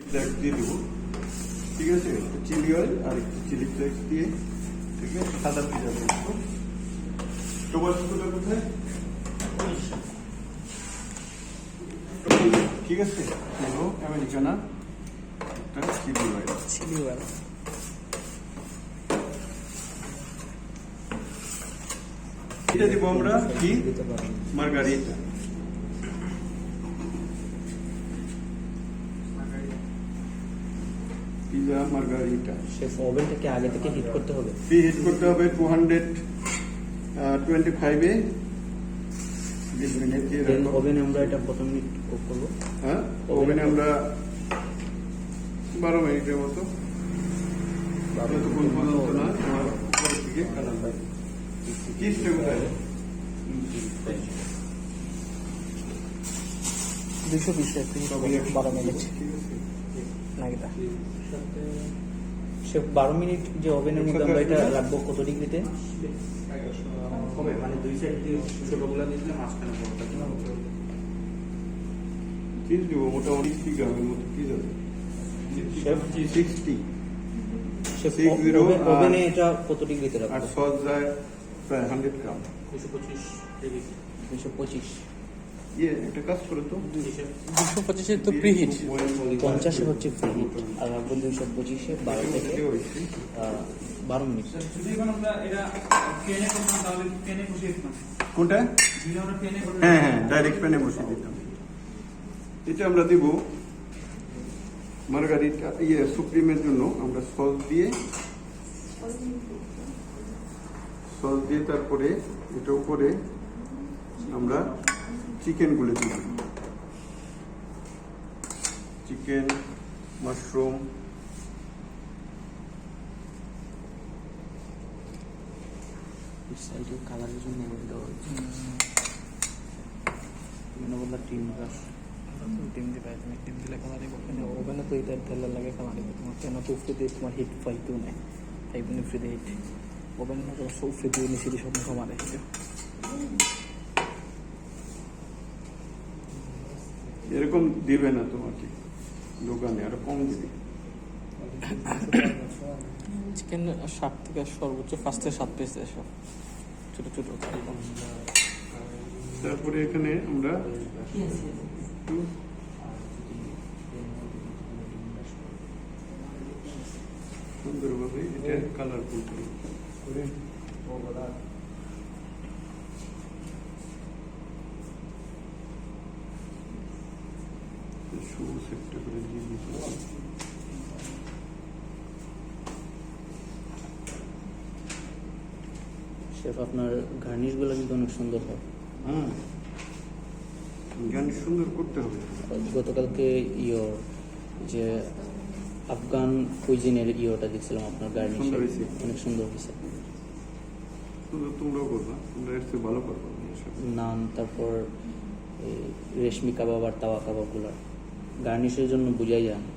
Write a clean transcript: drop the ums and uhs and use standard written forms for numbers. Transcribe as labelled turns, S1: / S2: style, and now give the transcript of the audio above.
S1: Flakes দিয়ে দেবো, ঠিক আছে, একটু চিলি অয়েল আর একটু চিলি ফ্লেক্স দিয়ে, ঠিক আছে, সাদা পিজা করবো। টোবাস্কোটা কোথায়? ঠিক আছে, আমেরিকানা, একটা চিলি অয়েল। এটা দিব আমরা কি মার্গারিটা। Pizza Margarita.
S2: শেফ ওভেনটাকে আগে থেকে হিট করতে হবে?
S1: হিট করতে হবে 225 এ 20 মিনিট দিয়ে রাখবো।
S2: ওভেনে আমরা এটা কত মিনিট কুক করব?
S1: হ্যাঁ, ওভেনে আমরা 12 মিনিটের মতো। যতক্ষণ পর্যন্ত না আমার উপর থেকে কালার হয়। চিজটা কোথায়?
S2: 220 12 মিনিট নাকি তা? শেফ 12 মিনিট যে ওভেনের মধ্যে আমরা এটা রাখবো কত ডিগ্রিতে?
S3: হবে মানে দুই সাইড দিয়ে ছোটগুলা দিলে মাঝখানে বড়টা দিলাম।
S1: চিজ দিব মোটামুটি 3 গ্রামের মতো চিজ আছে।
S2: শেফ
S1: 60
S2: শেফ
S1: 60
S2: ওভেনে এটা কত ডিগ্রিতে
S1: আর
S2: রাখবো?
S1: সস যায় প্রায় 100 গ্রাম।
S3: 225 ডিগ্রি।
S2: 225
S1: একটা কাজ করে তো
S2: 225 এর তো প্রিহিট, 50 হচ্ছে প্রিহিট আর রাখবো 225 এ 12 থেকে 12 মিনিট।
S3: যদি এখন আমরা এটা প্যানে করতাম তাহলে প্যানে বসিয়ে দিতাম।
S1: কোনটা?
S3: যদি আমরা প্যানে করতাম,
S1: হ্যাঁ হ্যাঁ, ডাইরেক্ট প্যানে বসিয়ে দিতাম। এটা আমরা দিব মার্গারিটা সুপ্রিমের জন্য। আমরা সস দিয়ে তারপরে এটা উপরে আমরা চিকেন গুলো দিব, চিকেন, মাশরুম,
S2: সাইডে কালারের জন্য দেওয়া হয়েছে বললাম টিম দিবে, তুমি টিম দিলে কালারই করবে না। ওভেনে তো এটা তেলের লাগে কালারই করবে তোমার, কেন তো ফ্রিতে তোমার হিট পাইতেও নেই, তাই বলে ফ্রিতে হিট ওভেন না তো সব ফ্রিতে নিচে দিয়ে সব কমারে হিটে।
S1: এরকম দিবে না তোমাকে দোকানে, আরো কম দিবে।
S2: চিকেন 7 থেকে সর্বোচ্চ 5 থেকে 7 পিস দেয় সব ছোট ছোট।
S1: তারপরে এখানে আমরা সুন্দরভাবে এটা কালারফুল করে সেটটা করে দিয়ে দিতে।
S2: শেফ আপনার গার্নিশগুলো কিন্তু অনেক সুন্দর হয়।
S1: হ্যাঁ, গান সুন্দর করতে হবে।
S2: গতকালকে যে আফগান কুইজিনের ইয়োটা দেখছিলাম আপনার গার্নিশ,
S1: সুন্দর হয়েছে।
S2: অনেক সুন্দর হয়েছে।
S1: তোমরাও করবা, তোমরা এর থেকে ভালো করবা।
S2: নান, তারপর রেশমি কাবাব আর তাওয়া কাবাবগুলো গার্নিশের জন্য বোঝাই যায় না।